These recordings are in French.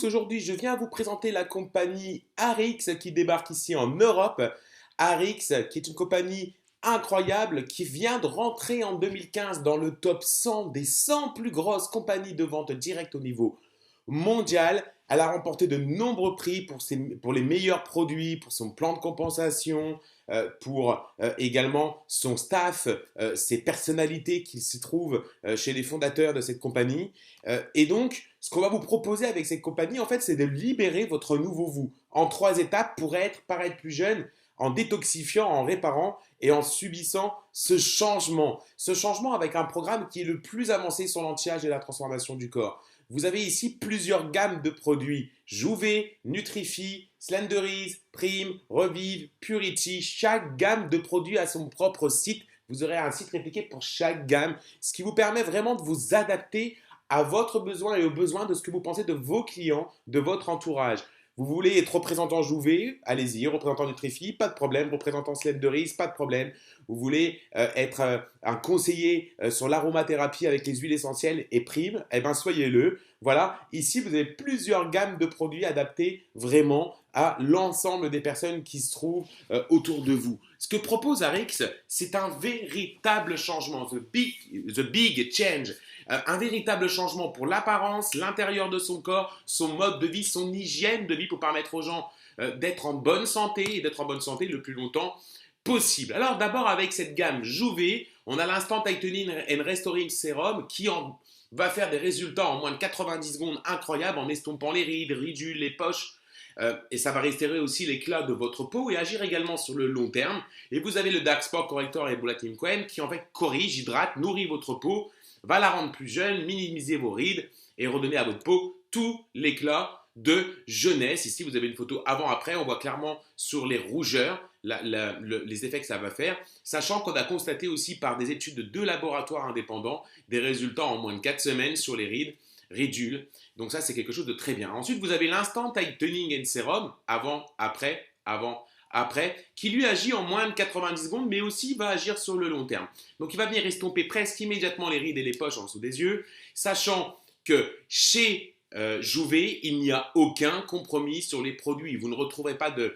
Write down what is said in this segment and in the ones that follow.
tous, aujourd'hui je viens vous présenter la compagnie Arix qui débarque ici en Europe. Arix qui est une compagnie incroyable qui vient de rentrer en 2015 dans le top 100 des 100 plus grosses compagnies de vente directe au niveau mondial. Elle a remporté de nombreux prix pour les meilleurs produits, pour son plan de compensation, pour également son staff, ses personnalités qui se trouvent chez les fondateurs de cette compagnie. Et donc, ce qu'on va vous proposer avec cette compagnie, en fait, c'est de libérer votre nouveau vous en 3 étapes pour paraître plus jeune, en détoxifiant, en réparant et en subissant ce changement. Ce changement avec un programme qui est le plus avancé sur l'anti-âge et la transformation du corps. Vous avez ici plusieurs gammes de produits. Jouvet, Nutrify, Slenderise, Prime, Revive, Purity. Chaque gamme de produits a son propre site. Vous aurez un site répliqué pour chaque gamme, ce qui vous permet vraiment de vous adapter à votre besoin et aux besoins de ce que vous pensez de vos clients, de votre entourage. Vous voulez être représentant Jouvet, allez-y, représentant Nutrify, pas de problème, représentant Slenderise, pas de problème. Vous voulez être un conseiller sur l'aromathérapie avec les huiles essentielles et Prime, eh bien soyez-le. Voilà, ici vous avez plusieurs gammes de produits adaptés vraiment à l'ensemble des personnes qui se trouvent autour de vous. Ce que propose Arix, c'est un véritable changement, the big change. Un véritable changement pour l'apparence, l'intérieur de son corps, son mode de vie, son hygiène de vie pour permettre aux gens d'être en bonne santé et d'être en bonne santé le plus longtemps possible. Alors d'abord avec cette gamme Jouvet, on a l'Instant Tightening and Restoring Serum qui va faire des résultats en moins de 90 secondes incroyables en estompant les rides, ridules, les poches. Et ça va restaurer aussi l'éclat de votre peau et agir également sur le long terme. Et vous avez le Dark Spot Corrector et Biotin Queen qui en fait corrige, hydrate, nourrit votre peau, va la rendre plus jeune, minimiser vos rides et redonner à votre peau tout l'éclat de jeunesse. Ici, vous avez une photo avant-après. On voit clairement sur les rougeurs les effets que ça va faire, sachant qu'on a constaté aussi par des études de 2 laboratoires indépendants des résultats en moins de 4 semaines sur les rides, ridules. Donc ça, c'est quelque chose de très bien. Ensuite, vous avez l'Instant Tightening and Serum, après, qui lui agit en moins de 90 secondes, mais aussi va agir sur le long terme. Donc il va venir estomper presque immédiatement les rides et les poches en dessous des yeux, sachant que chez Jouvet, il n'y a aucun compromis sur les produits. Vous ne retrouverez pas de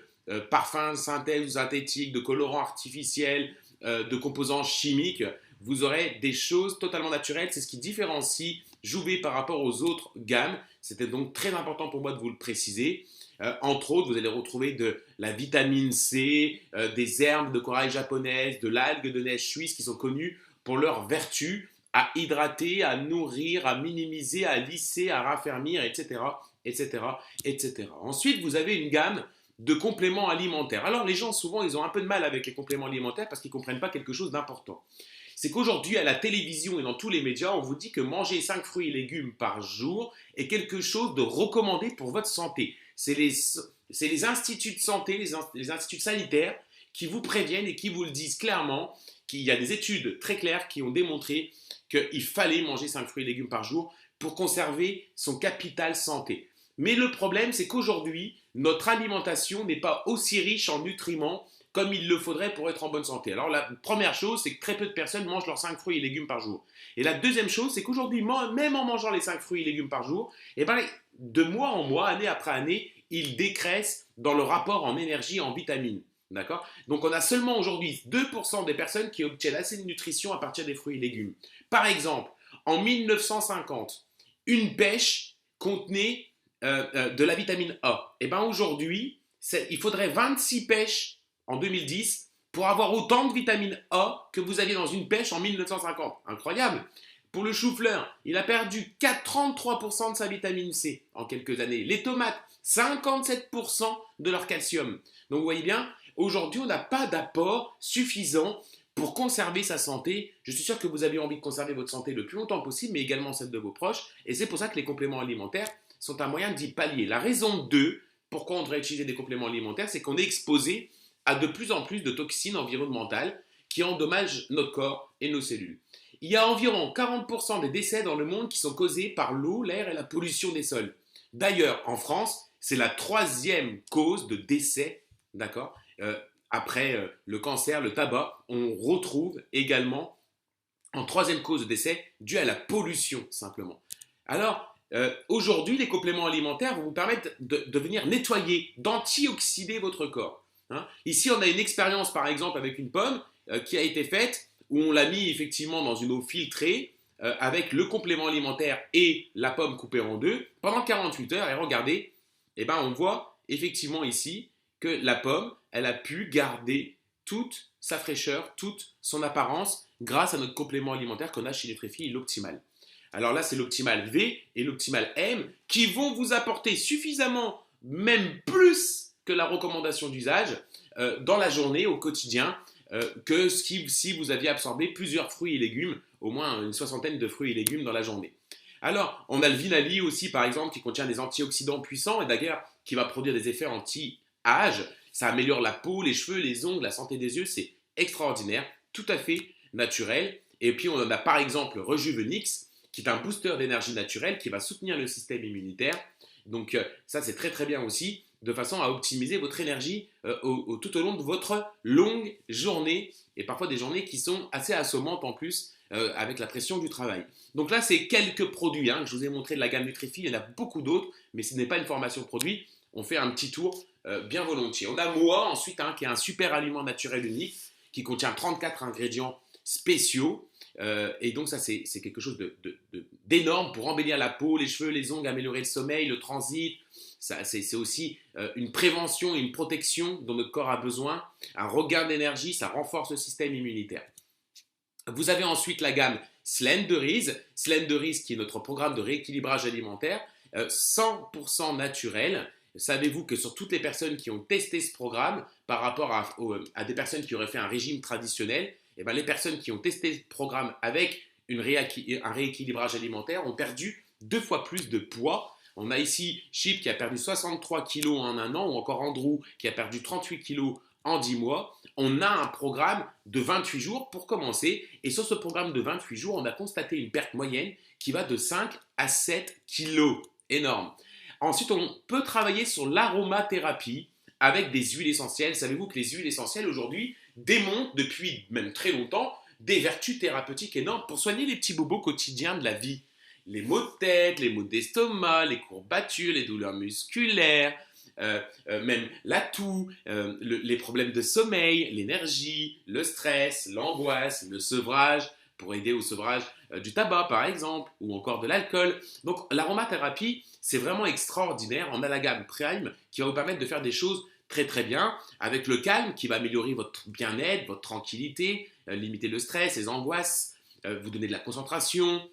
parfums synthèse ou synthétiques, de colorants artificiels, de composants chimiques. Vous aurez des choses totalement naturelles. C'est ce qui différencie Jouvet par rapport aux autres gammes. C'était donc très important pour moi de vous le préciser. Entre autres, vous allez retrouver de la vitamine C, des herbes de corail japonaises, de l'algue de neige suisse qui sont connues pour leurs vertus à hydrater, à nourrir, à minimiser, à lisser, à raffermir, etc., etc., etc. Ensuite, vous avez une gamme de compléments alimentaires. Alors, les gens, souvent, ils ont un peu de mal avec les compléments alimentaires parce qu'ils ne comprennent pas quelque chose d'important. C'est qu'aujourd'hui, à la télévision et dans tous les médias, on vous dit que manger 5 fruits et légumes par jour est quelque chose de recommandé pour votre santé. C'est les instituts de santé, les instituts sanitaires qui vous préviennent et qui vous le disent clairement, qu'il y a des études très claires qui ont démontré qu'il fallait manger 5 fruits et légumes par jour pour conserver son capital santé. Mais le problème, c'est qu'aujourd'hui, notre alimentation n'est pas aussi riche en nutriments comme il le faudrait pour être en bonne santé. Alors la première chose, c'est que très peu de personnes mangent leurs 5 fruits et légumes par jour. Et la deuxième chose, c'est qu'aujourd'hui, même en mangeant les 5 fruits et légumes par jour, eh ben, de mois en mois, année après année, ils décrèsent dans le rapport en énergie et en vitamines. D'accord? Donc on a seulement aujourd'hui 2% des personnes qui obtiennent assez de nutrition à partir des fruits et légumes. Par exemple, en 1950, une pêche contenait de la vitamine A. Et bien aujourd'hui, il faudrait 26 pêches en 2010 pour avoir autant de vitamine A que vous aviez dans une pêche en 1950. Incroyable! Pour le chou-fleur, il a perdu 33% de sa vitamine C en quelques années. Les tomates, 57% de leur calcium. Donc vous voyez bien, aujourd'hui, on n'a pas d'apport suffisant pour conserver sa santé. Je suis sûr que vous avez envie de conserver votre santé le plus longtemps possible, mais également celle de vos proches. Et c'est pour ça que les compléments alimentaires sont un moyen d'y pallier. La raison 2, pourquoi on devrait utiliser des compléments alimentaires, c'est qu'on est exposé à de plus en plus de toxines environnementales qui endommagent notre corps et nos cellules. Il y a environ 40% des décès dans le monde qui sont causés par l'eau, l'air et la pollution des sols. D'ailleurs, en France, c'est la 3e cause de décès, d'accord, après le cancer, le tabac, on retrouve également en 3e cause de décès due à la pollution, simplement. Alors, Aujourd'hui, les compléments alimentaires vont vous permettre de venir nettoyer, d'antioxyder votre corps. Hein. Ici, on a une expérience, par exemple, avec une pomme qui a été faite, où on l'a mis effectivement dans une eau filtrée, avec le complément alimentaire et la pomme coupée en deux, pendant 48 heures. Et regardez, eh ben, on voit effectivement ici que la pomme, elle a pu garder toute sa fraîcheur, toute son apparence, grâce à notre complément alimentaire qu'on a chez Nutri-Fil, l'Optimal. Alors là, c'est l'Optimal V et l'Optimal M qui vont vous apporter suffisamment, même plus que la recommandation d'usage, dans la journée, au quotidien, que si vous aviez absorbé plusieurs fruits et légumes, au moins une soixantaine de fruits et légumes dans la journée. Alors, on a le Vinali aussi, par exemple, qui contient des antioxydants puissants et d'ailleurs qui va produire des effets anti-âge. Ça améliore la peau, les cheveux, les ongles, la santé des yeux, c'est extraordinaire, tout à fait naturel. Et puis, on en a par exemple Rejuvenix, qui est un booster d'énergie naturelle qui va soutenir le système immunitaire. Donc, ça, c'est très très bien aussi, de façon à optimiser votre énergie tout au long de votre longue journée, et parfois des journées qui sont assez assommantes en plus, avec la pression du travail. Donc là, c'est quelques produits que je vous ai montré de la gamme Nutri-Fil. Il y en a beaucoup d'autres, mais ce n'est pas une formation produit. On fait un petit tour bien volontiers. On a Moa ensuite, qui est un super aliment naturel unique, qui contient 34 ingrédients spéciaux. Et donc ça, c'est quelque chose d'énorme pour embellir la peau, les cheveux, les ongles, améliorer le sommeil, le transit. C'est aussi une prévention et une protection dont notre corps a besoin, un regain d'énergie, ça renforce le système immunitaire. Vous avez ensuite la gamme Slenderies, Slenderies qui est notre programme de rééquilibrage alimentaire, 100% naturel. Savez-vous que sur toutes les personnes qui ont testé ce programme par rapport à des personnes qui auraient fait un régime traditionnel, eh bien, les personnes qui ont testé ce programme avec un rééquilibrage alimentaire ont perdu 2 fois plus de poids. On a ici Chip qui a perdu 63 kg en un an, ou encore Andrew qui a perdu 38 kg en 10 mois. On a un programme de 28 jours pour commencer. Et sur ce programme de 28 jours, on a constaté une perte moyenne qui va de 5 à 7 kg. Énorme. Ensuite, on peut travailler sur l'aromathérapie avec des huiles essentielles. Savez-vous que les huiles essentielles aujourd'hui démontrent depuis même très longtemps des vertus thérapeutiques énormes pour soigner les petits bobos quotidiens de la vie. Les maux de tête, les maux d'estomac, les courbatures, les douleurs musculaires, même la toux, les problèmes de sommeil, l'énergie, le stress, l'angoisse, le sevrage, pour aider au sevrage du tabac par exemple, ou encore de l'alcool. Donc l'aromathérapie, c'est vraiment extraordinaire. On a la gamme Prime qui va vous permettre de faire des choses très très bien, avec le calme qui va améliorer votre bien-être, votre tranquillité, limiter le stress, les angoisses, vous donner de la concentration,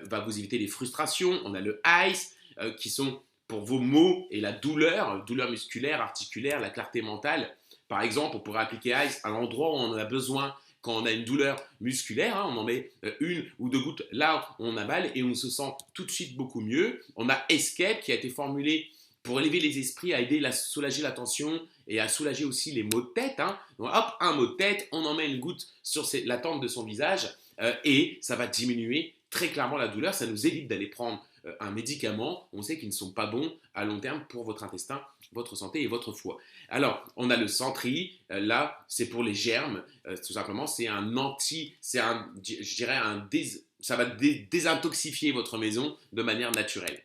va vous éviter les frustrations. On a le Ice qui sont pour vos maux et la douleur musculaire, articulaire, la clarté mentale. Par exemple, on pourrait appliquer Ice à l'endroit où on en a besoin. Quand on a une douleur musculaire, on en met 1 ou 2 gouttes là où on a mal et on se sent tout de suite beaucoup mieux. On a Escape qui a été formulé pour élever les esprits, à aider à soulager la tension et à soulager aussi les maux de tête. Donc, hop, un mot de tête, on en met une goutte sur la tempe de son visage et ça va diminuer très clairement la douleur. Ça nous évite d'aller prendre un médicament, on sait qu'ils ne sont pas bons à long terme pour votre intestin, votre santé et votre foie. Alors, on a le Sentry, là, c'est pour les germes, tout simplement, c'est un anti, je dirais, ça va désintoxifier votre maison de manière naturelle.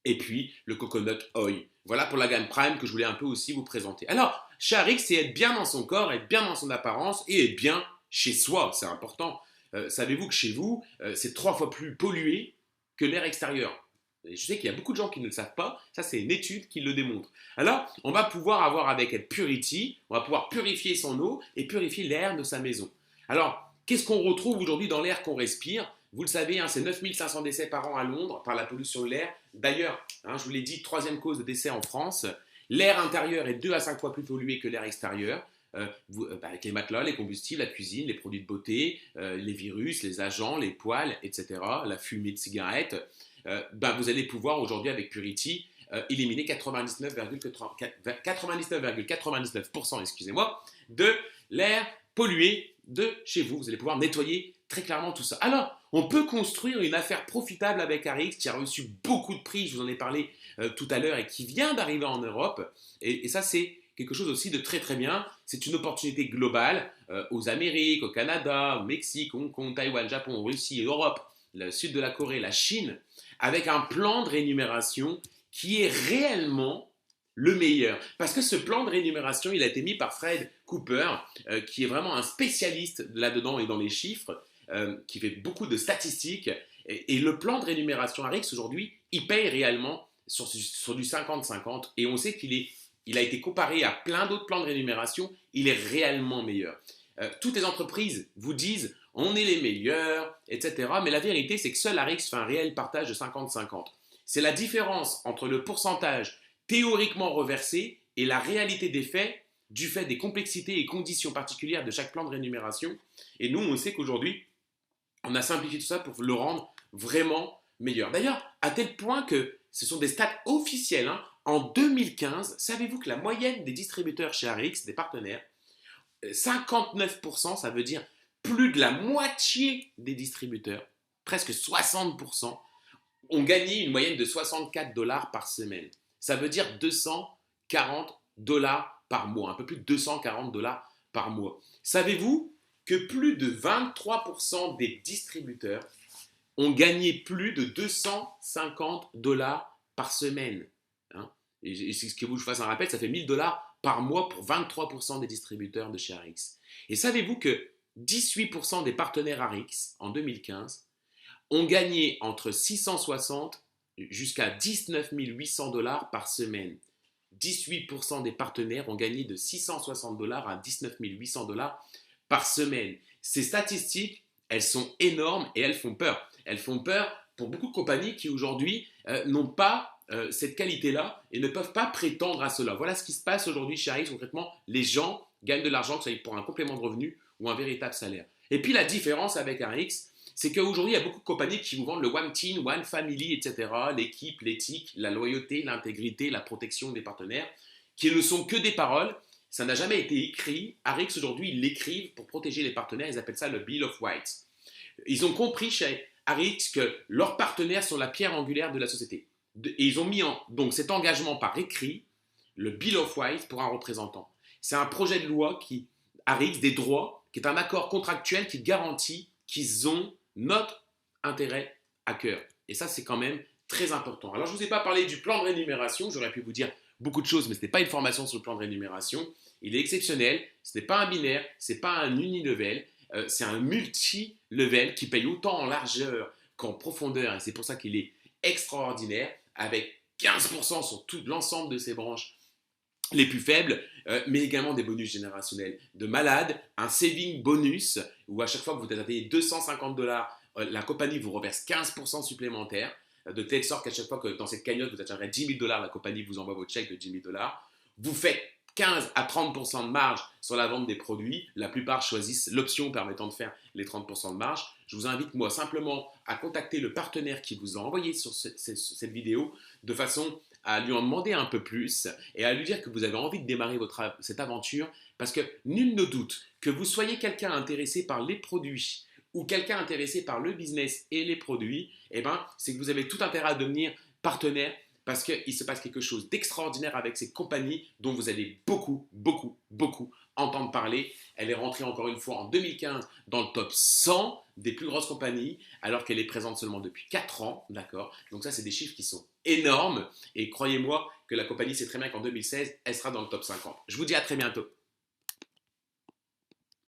Et puis, le Coconut Oil. Voilà pour la gamme Prime que je voulais un peu aussi vous présenter. Alors, chez Arix, c'est être bien dans son corps, être bien dans son apparence et être bien chez soi, c'est important. Savez-vous que chez vous, c'est 3 fois plus pollué que l'air extérieur. Et je sais qu'il y a beaucoup de gens qui ne le savent pas, ça c'est une étude qui le démontre. Alors, on va pouvoir avoir avec Purity, on va pouvoir purifier son eau et purifier l'air de sa maison. Alors, qu'est-ce qu'on retrouve aujourd'hui dans l'air qu'on respire? Vous le savez, c'est 9500 décès par an à Londres par la pollution de l'air. D'ailleurs, je vous l'ai dit, 3e cause de décès en France. L'air intérieur est 2 à 5 fois plus pollué que l'air extérieur. Avec les matelas, les combustibles, la cuisine, les produits de beauté, les virus, les agents, les poils, etc., la fumée de cigarettes, vous allez pouvoir aujourd'hui avec Purity éliminer 99,99% de l'air pollué de chez vous. Vous allez pouvoir nettoyer très clairement tout ça. Alors, on peut construire une affaire profitable avec Arix qui a reçu beaucoup de prix, je vous en ai parlé tout à l'heure, et qui vient d'arriver en Europe. Et ça, c'est quelque chose aussi de très très bien. C'est une opportunité globale aux Amériques, au Canada, au Mexique, Hong Kong, Taïwan, Japon, Russie, Europe, le sud de la Corée, la Chine, avec un plan de rémunération qui est réellement le meilleur. Parce que ce plan de rémunération, il a été mis par Fred Cooper, qui est vraiment un spécialiste là-dedans et dans les chiffres, qui fait beaucoup de statistiques. Et le plan de rémunération Arix, aujourd'hui, il paye réellement sur du 50-50. Et on sait il a été comparé à plein d'autres plans de rémunération, il est réellement meilleur. Toutes les entreprises vous disent on est les meilleurs, etc. Mais la vérité, c'est que seul Arix fait un réel partage de 50-50. C'est la différence entre le pourcentage théoriquement reversé et la réalité des faits, du fait des complexités et conditions particulières de chaque plan de rémunération. Et nous, on sait qu'aujourd'hui, on a simplifié tout ça pour le rendre vraiment meilleur. D'ailleurs, à tel point que ce sont des stats officiels. En 2015, savez-vous que la moyenne des distributeurs chez Arix, des partenaires, 59%, ça veut dire plus de la moitié des distributeurs, presque 60%, ont gagné une moyenne de 64 dollars par semaine. Ça veut dire 240 dollars par mois, un peu plus de 240 dollars par mois. Savez-vous que plus de 23% des distributeurs ont gagné plus de 250 dollars par semaine, hein? Et ce que vous je fasse un rappel, ça fait 1000 dollars par mois pour 23% des distributeurs de chez Arix. Et savez-vous que 18% des partenaires Arix en 2015 ont gagné entre 660 jusqu'à 19 800 dollars par semaine. 18% des partenaires ont gagné de 660 dollars à 19 800 dollars par semaine. Ces statistiques, elles sont énormes et elles font peur. Elles font peur pour beaucoup de compagnies qui aujourd'hui n'ont pas cette qualité-là et ne peuvent pas prétendre à cela. Voilà ce qui se passe aujourd'hui chez Arix. Concrètement, les gens gagnent de l'argent, que ce soit pour un complément de revenu ou un véritable salaire. Et puis la différence avec Arix, c'est qu'aujourd'hui, il y a beaucoup de compagnies qui vous vendent le One Team, One Family, etc., l'équipe, l'éthique, la loyauté, l'intégrité, la protection des partenaires, qui ne sont que des paroles. Ça n'a jamais été écrit. Arix, aujourd'hui, ils l'écrivent pour protéger les partenaires. Ils appellent ça le Bill of Rights. Ils ont compris chez Arix que leurs partenaires sont la pierre angulaire de la société. Et ils ont mis donc cet engagement par écrit, le Bill of Rights, pour un représentant. C'est un projet de loi Arix, des droits, qui est un accord contractuel qui garantit qu'ils ont notre intérêt à cœur. Et ça, c'est quand même très important. Alors, je ne vous ai pas parlé du plan de rémunération. J'aurais pu vous dire beaucoup de choses, mais ce n'est pas une formation sur le plan de rémunération. Il est exceptionnel. Ce n'est pas un binaire. Ce n'est pas un unilevel. C'est un multi-level qui paye autant en largeur qu'en profondeur. Et c'est pour ça qu'il est extraordinaire, avec 15% sur tout l'ensemble de ses branches les plus faibles, mais également des bonus générationnels de malades, un saving bonus, où à chaque fois que vous êtes payé 250 dollars, la compagnie vous reverse 15% supplémentaires, de telle sorte qu'à chaque fois que dans cette cagnotte vous atteindrez 10 000 dollars, la compagnie vous envoie votre chèque de 10 000 dollars. Vous faites 15 à 30% de marge sur la vente des produits. La plupart choisissent l'option permettant de faire les 30% de marge. Je vous invite, moi, simplement à contacter le partenaire qui vous a envoyé sur cette vidéo de façon à lui en demander un peu plus et à lui dire que vous avez envie de démarrer cette aventure parce que nul ne doute que vous soyez quelqu'un intéressé par les produits ou quelqu'un intéressé par le business et les produits, c'est que vous avez tout intérêt à devenir partenaire parce qu'il se passe quelque chose d'extraordinaire avec ces compagnies dont vous allez beaucoup, beaucoup, beaucoup entendre parler. Elle est rentrée encore une fois en 2015 dans le top 100 des plus grosses compagnies alors qu'elle est présente seulement depuis 4 ans, d'accord? Donc ça, c'est des chiffres qui sont énormes et croyez-moi que la compagnie sait très bien qu'en 2016, elle sera dans le top 50. Je vous dis à très bientôt.